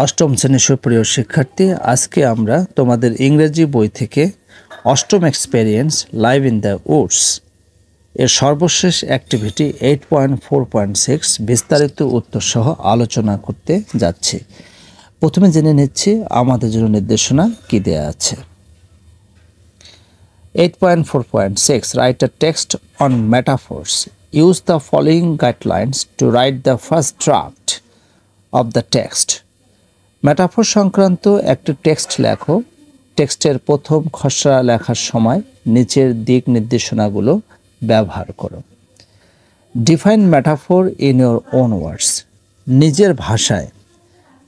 অষ্টম শ্রেণীর সুপ্রিয় শিক্ষার্থী, আজকে আমরা তোমাদের ইংরেজি বই থেকে অষ্টম experience live in the Woods এর সর্বশেষ অ্যাক্টিভিটি 8.4.6 বিস্তারিত উত্তর সহ আলোচনা করতে যাচ্ছি। প্রথমে জেনে নিচ্ছি আমাদের জন্য নির্দেশনা কি দেয়া আছে। 8.4.6 Write a text on metaphors. Use the following guidelines to write the first draft of the text. Metaphor সংক্রান্ত একটি টেক্সট লেখো। টেক্সটের প্রথম খসড়া লেখার সময় নিচের দিক নির্দেশনাগুলো ব্যবহার করো। Define metaphor in your own words. নিজের ভাষায়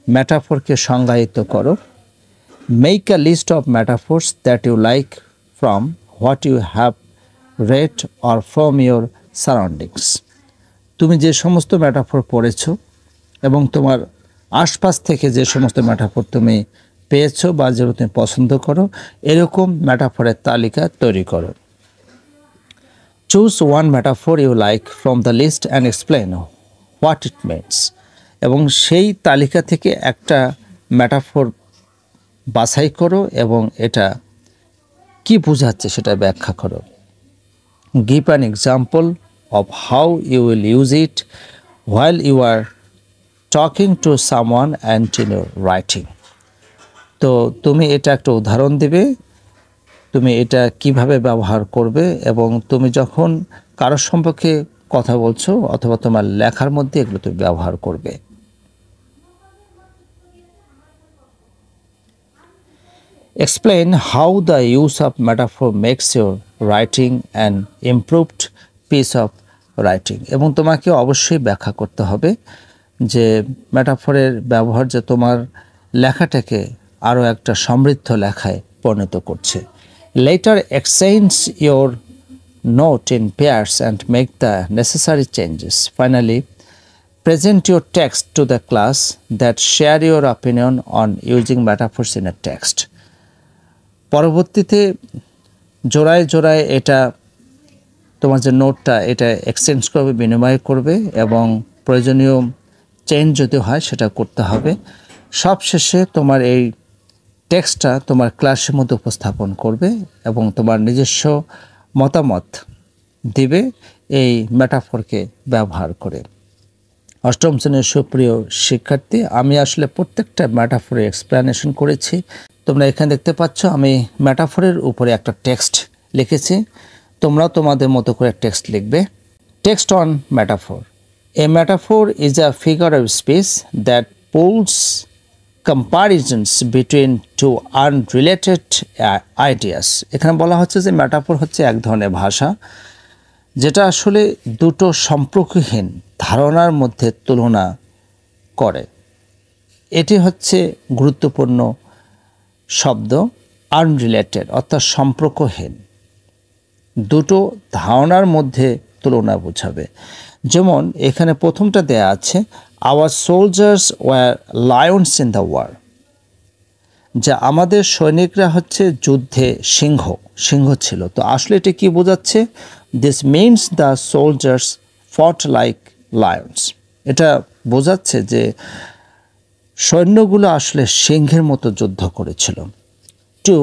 মেটাফরকে সংজ্ঞায়িত করো। Make a list of metaphors that you like from what you have read or from your surroundings. তুমি যে সমস্ত মেটাফর পড়েছো এবং তোমার আশপাশ থেকে যে সমস্ত মেটাফর তুমি পেয়েছো বা যেগুলো তুমি পছন্দ করো, এরকম মেটাফরের তালিকা তৈরি করো। Choose one metaphor you like from the list and explain what it means. এবং সেই তালিকা থেকে একটা মেটাফর বাছাই করো এবং এটা কি বোঝাচ্ছে সেটা ব্যাখ্যা করো। Give an example of how you will use it while you are talking to someone and in your writing. তো তুমি এটা একটা উদাহরণ দেবে, তুমি এটা কিভাবে ব্যবহার করবে এবং তুমি যখন কারোর সম্পর্কে কথা বলছো অথবা তোমার লেখার মধ্যে এগুলো তুমি ব্যবহার করবে। Explain how the use of metaphor makes your writing an improved piece of writing. এবং তোমাকে অবশ্যই ব্যাখ্যা করতে হবে যে মেটাফরের ব্যবহার যে তোমার লেখাটাকে আরও একটা সমৃদ্ধ লেখায় পরিণত করছে। Letter exchange your note in pairs and make the necessary changes. Finally present your text to the class that share your opinion on using metaphors in a text. পরবর্তীতে জোড়ায় জোড়ায় এটা তোমার যে নোটটা এটা এক্সচেঞ্জ করবে, বিনিময় করবে এবং প্রয়োজনীয় চেঞ্জ যদি হয় সেটা করতে হবে। সবশেষে তোমার এই টেক্সটটা তোমার ক্লাসের মধ্যে উপস্থাপন করবে এবং তোমার নিজস্ব মতামত দিবে এই মেটাফরকে ব্যবহার করে। অষ্টম শ্রেণীর সুপ্রিয় শিক্ষার্থী, আমি আসলে প্রত্যেকটা মেটাফরের এক্সপ্লেনেশন করেছি। তোমরা এখানে দেখতে পাচ্ছ আমি মেটাফরের উপরে একটা টেক্সট লিখেছি, তোমরাও তোমাদের মতো করে টেক্সট লিখবে। Text on metaphor. A metaphor is a figure of speech that pulls comparisons between two unrelated ideas. এখানে বলা হচ্ছে যে মেটাফর হচ্ছে এক ধরনের ভাষা যেটা আসলে দুটো সম্পর্কহীন ধারণার মধ্যে তুলনা করে। এটি হচ্ছে গুরুত্বপূর্ণ শব্দ। আনরিলেটেড অর্থাৎ সম্পর্কহীন, দুটো ধারণার মধ্যে তুলনা বোঝাবে। যেমন এখানে প্রথমটা দেয়া আছে, our soldiers were lions in the war. যা আমাদের সৈনিকরা হচ্ছে যুদ্ধে সিংহ ছিল। তো আসলে এটা কি বোঝাচ্ছে? This means the soldiers fought like lions. এটা বোঝাচ্ছে যে সৈন্যগুলো আসলে সিংহের মতো যুদ্ধ করেছিল। Two,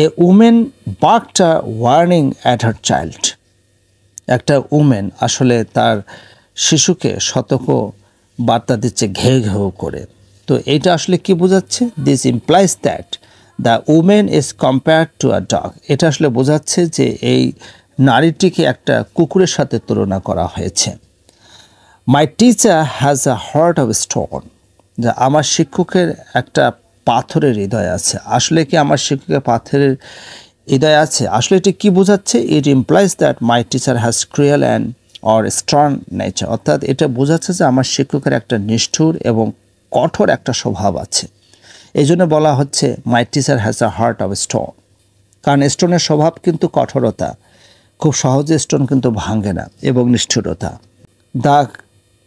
a woman barked a warning at her child. একটা উমেন আসলে তার শিশুকে সতর্ক বার্তা দিচ্ছে ঘেউ ঘেউ করে। তো এইটা আসলে কি বোঝাচ্ছে? This implies that the women is compared to a dog. এটা আসলে বোঝাচ্ছে যে এই নারীটিকে একটা কুকুরের সাথে তুলনা করা হয়েছে। My teacher has a heart of stone. যা আমার শিক্ষকের একটা পাথরের হৃদয় আছে। আসলে কি আমার শিক্ষকের পাথরের হৃদয় আছে? আসলে এটি কি বোঝাচ্ছে? ইট implies that my teacher has cruel and or strong nature. অর্থাৎ এটা বোঝাচ্ছে যে আমার শিক্ষকের একটা নিষ্ঠুর এবং কঠোর একটা স্বভাব আছে। এই জন্য বলা হচ্ছে my teacher has a heart of stone. কারণ স্টোনের স্বভাব কিন্তু কঠোরতা, খুব সহজে স্টোন কিন্তু ভাঙে না, এবং নিষ্ঠুরতা। The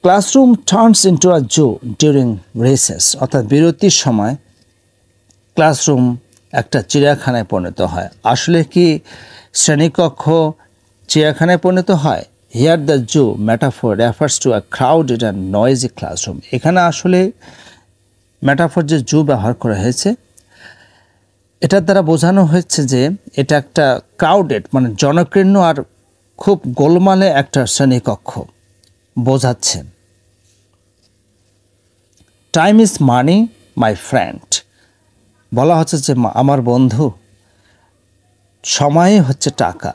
classroom turns into a zoo during recess. অর্থাৎ বিরতির সময় ক্লাসরুম একটা চিড়িয়াখানায় পরিণত হয়। আসলে কি শ্রেণীকক্ষ চিড়িয়াখানায় পরিণত হয়? Here the zoo metaphor refers to a crowded and noisy classroom. এখানে আসলে মেটাফর যে জু ব্যবহার করা হয়েছে, এটার দ্বারা বোঝানো হয়েছে যে এটা একটা ক্রাউডেড মানে জনকীর্ণ আর খুব গোলমালে একটা শ্রেণীকক্ষ বোঝাচ্ছে। Time is money my friend, বলা হচ্ছে যে আমার বন্ধু সময় হচ্ছে টাকা।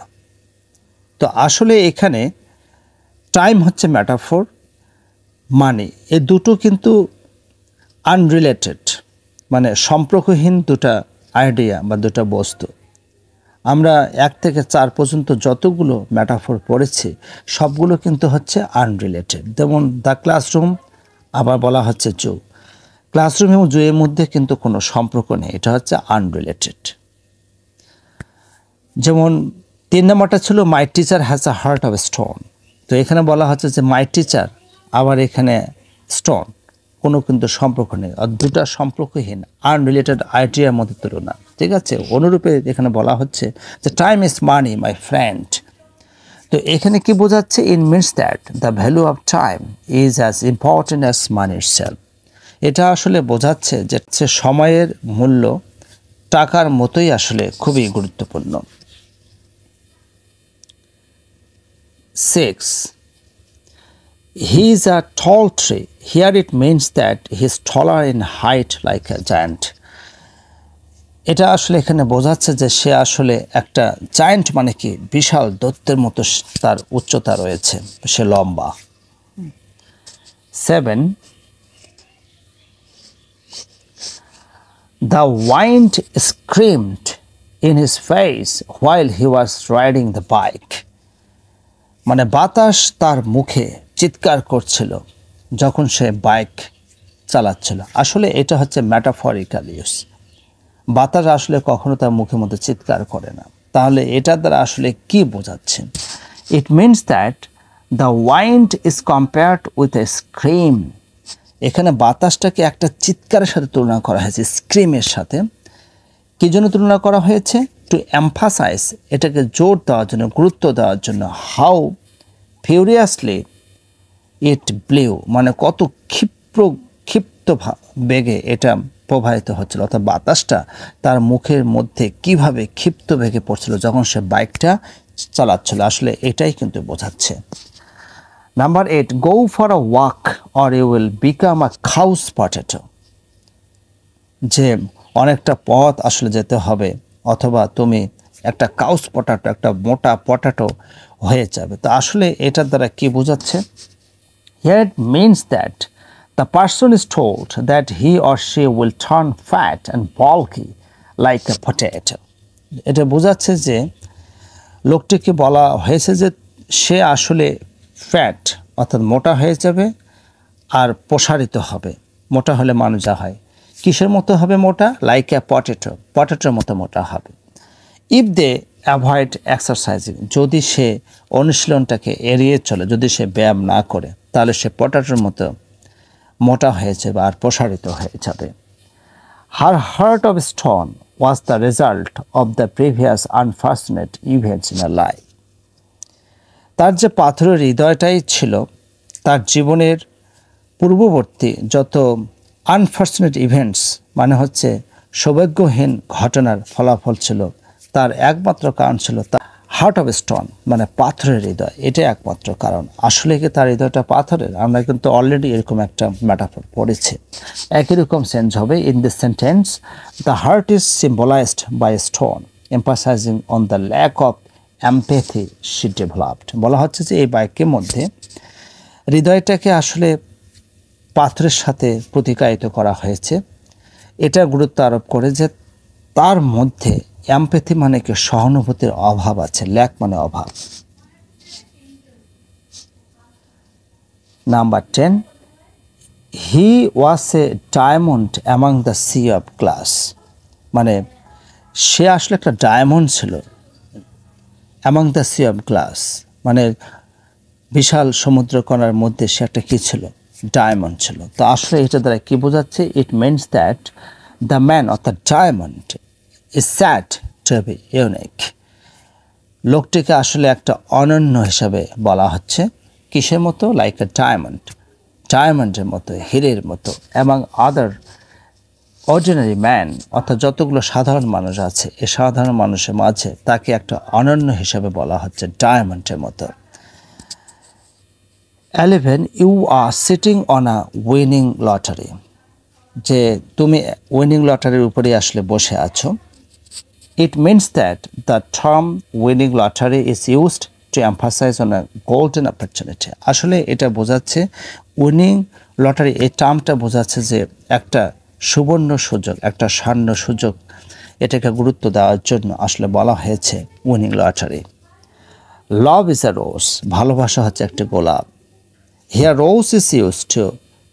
তো আসলে এখানে টাইম হচ্ছে মেটাফর, মানি এই দুটো কিন্তু আনরিলেটেড, মানে সম্পর্কহীন দুটা আইডিয়া বা দুটা বস্তু। আমরা 1 থেকে 4 পর্যন্ত যতগুলো মেটাফর পড়েছি সবগুলো কিন্তু হচ্ছে আনরিলেটেড। যেমন দ্য ক্লাসরুম, আবার বলা হচ্ছে জু। ক্লাসরুম এবং জু এর মধ্যে কিন্তু কোনো সম্পর্ক নেই, এটা হচ্ছে আনরিলেটেড। যেমন 3 নম্বরটা ছিল my teacher has a heart of stone. তো এখানে বলা হচ্ছে যে মাই টিচার, আবার এখানে স্টোন, কোনো কিন্তু সম্পর্ক নেই, আর দুটা সম্পর্কহীন আনরিলেটেড আইডিয়ার মধ্যে তুলনা। ঠিক আছে, অনুরূপে এখানে বলা হচ্ছে যে time is money my friend. তো এখানে কি বোঝাচ্ছে? ইট means that the value of time is as important as money itself. এটা আসলে বোঝাচ্ছে যে সময়ের মূল্য টাকার মতোই আসলে খুবই গুরুত্বপূর্ণ। 6. He is a tall tree. Here it means that he is taller in height like a giant. এটা আসলে এখানে বোঝাচ্ছে যে সে আসলে একটা জায়ান্ট, মানে কি বিশাল দৈত্যের মতো তার উচ্চতা রয়েছে, সে লম্বা। 7. The wind screamed in his face while he was riding the bike. মানে বাতাস তার মুখে চিৎকার করছিল যখন সে বাইক চালাচ্ছিল। আসলে এটা হচ্ছে ম্যাটাফরিক্যাল ইউজ। বাতাস আসলে কখনো তার মুখের মধ্যে চিৎকার করে না। তাহলে এটার দ্বারা আসলে কি বোঝাচ্ছে? ইট means that the wind is compared with a scream. এখানে বাতাসটাকে একটা চিৎকারের সাথে তুলনা করা হয়েছে, স্ক্রিমের সাথে। কী জন্য তুলনা করা হয়েছে? টু এমফাসাইজ, এটাকে জোর দেওয়ার জন্য, গুরুত্ব দেওয়ার জন্য। হাউ ফিউরিয়াসলি ইট ব্লিউ, মানে কত ক্ষিপ্ত বেগে এটা প্রবাহিত হচ্ছিল, অর্থাৎ বাতাসটা তার মুখের মধ্যে কিভাবে ক্ষিপ্ত বেগে পড়ছিল যখন সে বাইকটা চালাচ্ছিল। আসলে এটাই কিন্তু বোঝাচ্ছে। Number 8, go for a walk or you will become a couch potato. যে অনেকটা পথ আসলে যেতে হবে, অথবা তুমি একটা কাউস পটাটো, একটা মোটা পটাটো হয়ে যাবে। তো আসলে এটার দ্বারা কি বোঝাচ্ছে? Here it means that the person is told that he or she will turn fat and bulky like a potato. এটা বোঝাচ্ছে যে লোকটিকে বলা হয়েছে যে সে আসলে ফ্যাট অর্থাৎ মোটা হয়ে যাবে আর প্রসারিত হবে। মোটা হলে মানুষ যা হয়, কিসের মতো হবে মোটা? লাইক এ পটেটো, পটেটোর মতো মোটা হবে। ইফ দে অ্যাভয়েড এক্সারসাইজিং, যদি সে অনুশীলনটাকে এড়িয়ে চলে, যদি সে ব্যায়াম না করে, তাহলে সে পটেটোর মতো মোটা হয়ে যাবে আর প্রসারিত হয়ে যাবে। হার heart of stone was the result of the previous unfortunate events in a life. তার যে পাথরের হৃদয়টাই ছিল তার জীবনের পূর্ববর্তী যত আনফর্চুনেট ইভেন্টস, মানে হচ্ছে সৌভাগ্যহীন ঘটনার ফলাফল ছিল। তার একমাত্র কারণ ছিল তার হার্ট অফ স্টোন, মানে পাথরের হৃদয়। এটাই একমাত্র কারণ। আসলে কি তার হৃদয়টা পাথরের? আমরা কিন্তু অলরেডি এরকম একটা মেটাফর পড়েছি। একই রকম সেন্স হবে in this sentence, the heart is symbolised by stone emphasising on the lack of empathy she developed. বলা হচ্ছে যে এই বাক্যের মধ্যে হৃদয়টাকে আসলে পাথরের সাথে প্রতিকায়িত করা হয়েছে। এটা গুরুত্ব আরোপ করে যে তার মধ্যে এমপ্যাথি মানে কি সহানুভূতির অভাব আছে, ল্যাক মানে অভাব। Number 10, he was a diamond among the sea of glass. মানে সে আসলে একটা ডায়মন্ড ছিল among the sea of glass, মানে বিশাল সমুদ্রকণার মধ্যে সে একটা কী ছিল? ডায়মন্ড ছিল। তো আসলে এটা দ্বারা কী বোঝাচ্ছে? ইট মিনস দ্যাট দ্য ম্যান অর্থাৎ diamond is said to be unique. লোকটিকে আসলে একটা অনন্য হিসাবে বলা হচ্ছে। কিসের মতো? লাইক এ ডায়মন্ড, ডায়মন্ডের মতো, হীরের মতো। এবং আদার অর্ডিনারি ম্যান অর্থাৎ যতগুলো সাধারণ মানুষ আছে এই সাধারণ মানুষের মাঝে তাকে একটা অনন্য হিসাবে বলা হচ্ছে ডায়মন্ডের মতো। 11 you are sitting on a winning lottery, যে তুমি উইনিং লটারির উপরে আসলে বসে আছো। It means that the term winning lottery is used to emphasise on a golden opportunity. আসলে এটা বোঝাচ্ছে উইনিং লটারি, এই টার্মটা বোঝাচ্ছে যে একটা সুবর্ণ সুযোগ, একটা স্বর্ণ সুযোগ, এটাকে গুরুত্ব দেওয়ার জন্য আসলে বলা হয়েছে winning lottery. Love is a rose, ভালোবাসা হচ্ছে একটি গোলাপ। Here rose is use to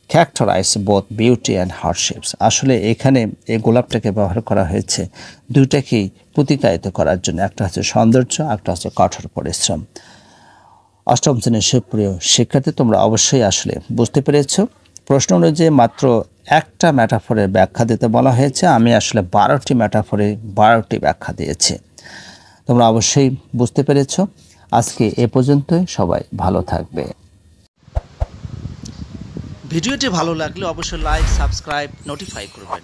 characterize both beauty and hardships. আসলে এখানে এই গোলাপটাকে ব্যবহার করা হয়েছে দুইটাকেই প্রতিকায়িত করার জন্য, একটা হচ্ছে সৌন্দর্য, একটা হচ্ছে কঠোর পরিশ্রম। অষ্টম শ্রেণীর সুপ্রিয় শিক্ষার্থী, তোমরা অবশ্যই আসলে বুঝতে পেরেছ। প্রশ্ন অনুযায়ী মাত্র একটা ম্যাটাফোরের ব্যাখ্যা দিতে বলা হয়েছে, আমি আসলে 12টি ম্যাটাফোরে 12টি ব্যাখ্যা দিয়েছি। তোমরা অবশ্যই বুঝতে পেরেছ। আজকে এ পর্যন্তই, সবাই ভালো থাকবে। ভিডিওটি ভালো লাগলে অবশ্যই লাইক, সাবস্ক্রাইব, নোটিফাই করবেন।